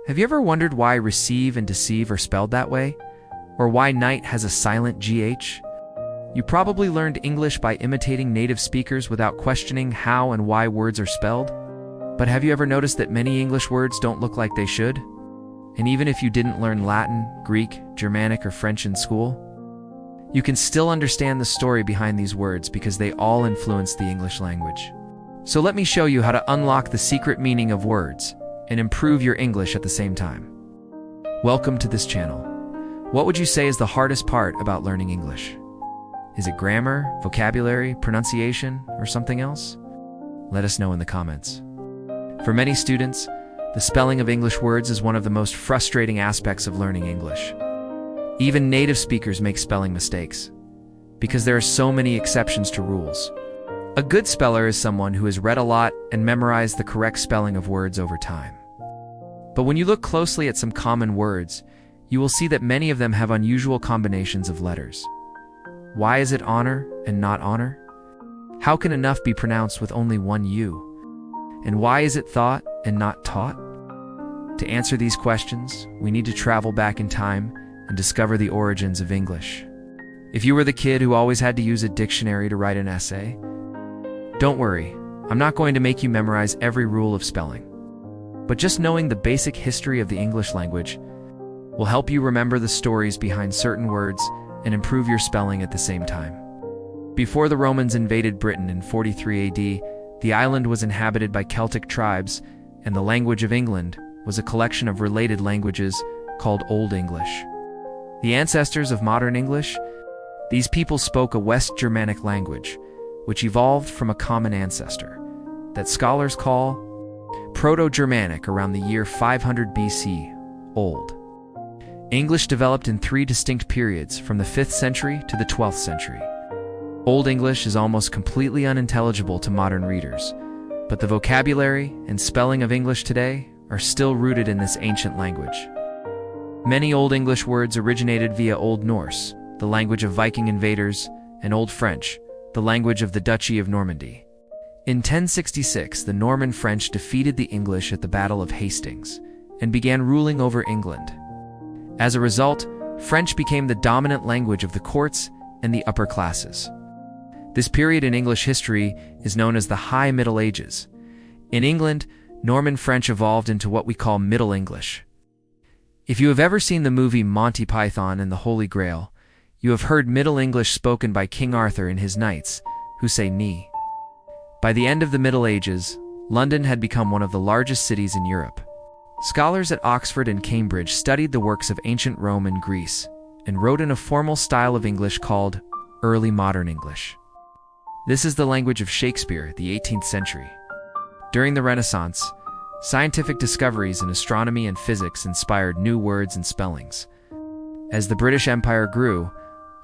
Have you ever wondered why receive and deceive are spelled that way? Or why night has a silent GH? You probably learned English by imitating native speakers without questioning how and why words are spelled. But have you ever noticed that many English words don't look like they should? And even if you didn't learn Latin, Greek, Germanic, or French in school, you can still understand the story behind these words because they all influence the English language. So let me show you how to unlock the secret meaning of words and improve your English at the same time. Welcome to this channel. What would you say is the hardest part about learning English? Is it grammar, vocabulary, pronunciation, or something else? Let us know in the comments. For many students, the spelling of English words is one of the most frustrating aspects of learning English. Even native speakers make spelling mistakes, because there are so many exceptions to rules. A good speller is someone who has read a lot and memorized the correct spelling of words over time. But when you look closely at some common words, you will see that many of them have unusual combinations of letters. Why is it honor and not honor? How can enough be pronounced with only one U? And why is it thought and not taught? To answer these questions, we need to travel back in time and discover the origins of English. If you were the kid who always had to use a dictionary to write an essay, don't worry, I'm not going to make you memorize every rule of spelling. But just knowing the basic history of the English language will help you remember the stories behind certain words and improve your spelling at the same time. Before the Romans invaded Britain in 43 AD, the island was inhabited by Celtic tribes, and the language of England was a collection of related languages called Old English. The ancestors of modern English, these people spoke a West Germanic language, which evolved from a common ancestor that scholars call Proto-Germanic around the year 500 BC, Old. English developed in three distinct periods from the 5th century to the 12th century. Old English is almost completely unintelligible to modern readers, but the vocabulary and spelling of English today are still rooted in this ancient language. Many Old English words originated via Old Norse, the language of Viking invaders, and Old French, the language of the Duchy of Normandy. In 1066, the Norman French defeated the English at the Battle of Hastings and began ruling over England. As a result, French became the dominant language of the courts and the upper classes. This period in English history is known as the High Middle Ages. In England, Norman French evolved into what we call Middle English. If you have ever seen the movie Monty Python and the Holy Grail, you have heard Middle English spoken by King Arthur and his knights, who say ni. By the end of the Middle Ages, London had become one of the largest cities in Europe. Scholars at Oxford and Cambridge studied the works of ancient Rome and Greece, and wrote in a formal style of English called Early Modern English. This is the language of Shakespeare, the 18th century. During the Renaissance, scientific discoveries in astronomy and physics inspired new words and spellings. As the British Empire grew,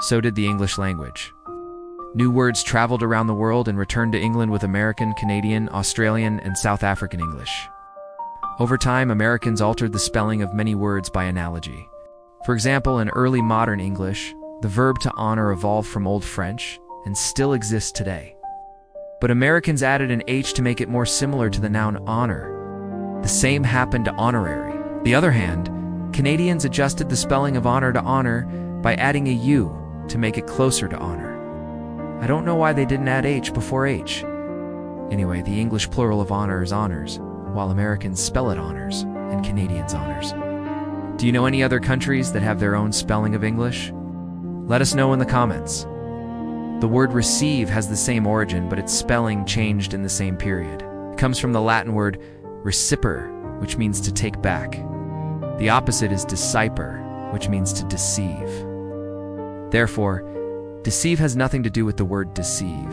so did the English language. New words traveled around the world and returned to England with American, Canadian, Australian, and South African English. Over time, Americans altered the spelling of many words by analogy. For example, in early modern English, the verb to honor evolved from Old French and still exists today. But Americans added an H to make it more similar to the noun honor. The same happened to honorary. On the other hand, Canadians adjusted the spelling of honor to honor by adding a U to make it closer to honor. I don't know why they didn't add H before H. Anyway, the English plural of honor is honors, while Americans spell it honors and Canadians honors. Do you know any other countries that have their own spelling of English? Let us know in the comments. The word receive has the same origin, but its spelling changed in the same period. It comes from the Latin word reciper, which means to take back. The opposite is deceiper, which means to deceive. Therefore, deceive has nothing to do with the word deceive.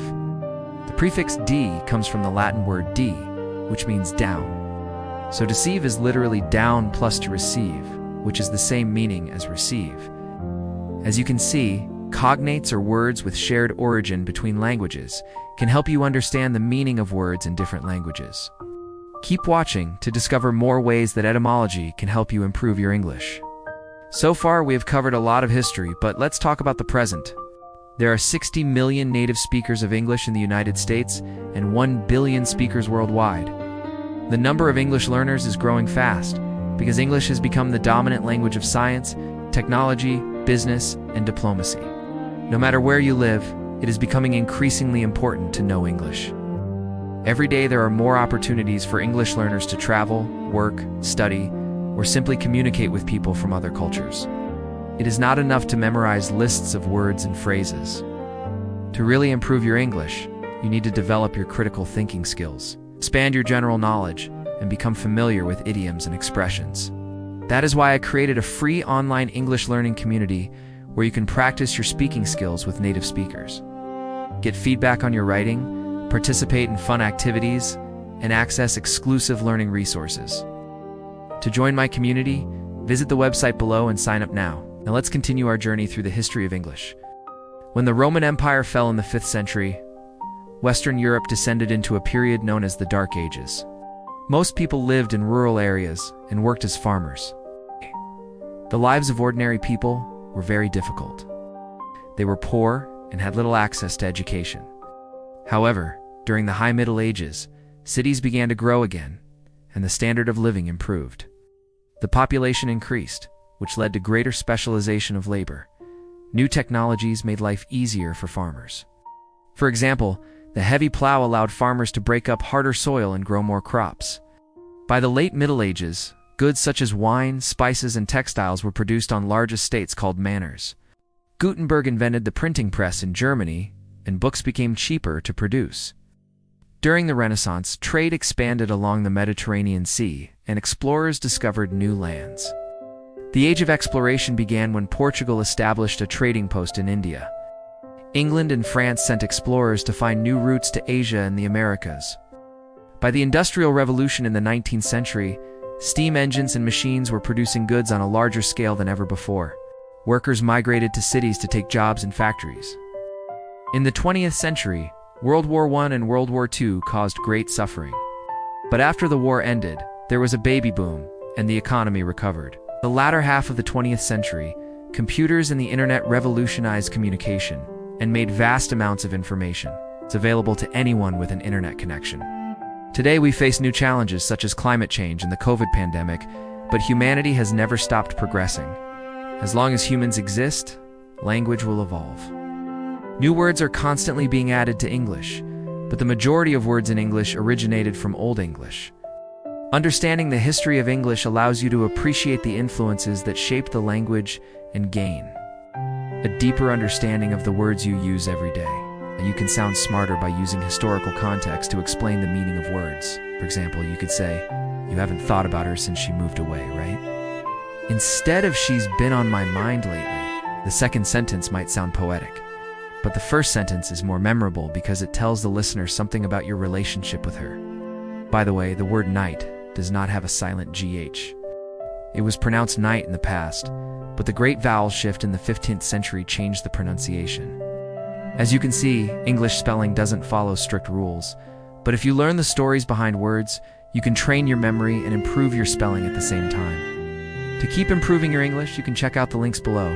The prefix d comes from the Latin word de, which means down. So deceive is literally down plus to receive, which is the same meaning as receive. As you can see, cognates or words with shared origin between languages can help you understand the meaning of words in different languages. Keep watching to discover more ways that etymology can help you improve your English. So far, we have covered a lot of history, but let's talk about the present. There are 60 million native speakers of English in the United States and 1 billion speakers worldwide. The number of English learners is growing fast, because English has become the dominant language of science, technology, business, and diplomacy. No matter where you live, it is becoming increasingly important to know English. Every day there are more opportunities for English learners to travel, work, study, or simply communicate with people from other cultures. It is not enough to memorize lists of words and phrases. To really improve your English, you need to develop your critical thinking skills, expand your general knowledge, and become familiar with idioms and expressions. That is why I created a free online English learning community where you can practice your speaking skills with native speakers. Get feedback on your writing, participate in fun activities, and access exclusive learning resources. To join my community, visit the website below and sign up now. Now let's continue our journey through the history of English. When the Roman Empire fell in the 5th century, Western Europe descended into a period known as the Dark Ages. Most people lived in rural areas and worked as farmers. The lives of ordinary people were very difficult. They were poor and had little access to education. However, during the High Middle Ages, cities began to grow again, and the standard of living improved. The population increased, which led to greater specialization of labor. New technologies made life easier for farmers. For example, the heavy plow allowed farmers to break up harder soil and grow more crops. By the late Middle Ages, goods such as wine, spices, and textiles were produced on large estates called manors. Gutenberg invented the printing press in Germany, and books became cheaper to produce. During the Renaissance, trade expanded along the Mediterranean Sea, and explorers discovered new lands. The Age of Exploration began when Portugal established a trading post in India. England and France sent explorers to find new routes to Asia and the Americas. By the Industrial Revolution in the 19th century, steam engines and machines were producing goods on a larger scale than ever before. Workers migrated to cities to take jobs in factories. In the 20th century, World War I and World War II caused great suffering. But after the war ended, there was a baby boom, and the economy recovered. The latter half of the 20th century, computers and the internet revolutionized communication and made vast amounts of information. It's available to anyone with an internet connection. Today we face new challenges such as climate change and the COVID pandemic, but humanity has never stopped progressing. As long as humans exist, language will evolve. New words are constantly being added to English, but the majority of words in English originated from Old English. Understanding the history of English allows you to appreciate the influences that shaped the language and gain a deeper understanding of the words you use every day. You can sound smarter by using historical context to explain the meaning of words. For example, you could say, "You haven't thought about her since she moved away, right?" Instead of "she's been on my mind lately," the second sentence might sound poetic. But the first sentence is more memorable because it tells the listener something about your relationship with her. By the way, the word night does not have a silent GH. It was pronounced night in the past, but the great vowel shift in the 15th century changed the pronunciation. As you can see, English spelling doesn't follow strict rules, but if you learn the stories behind words, you can train your memory and improve your spelling at the same time. To keep improving your English, you can check out the links below.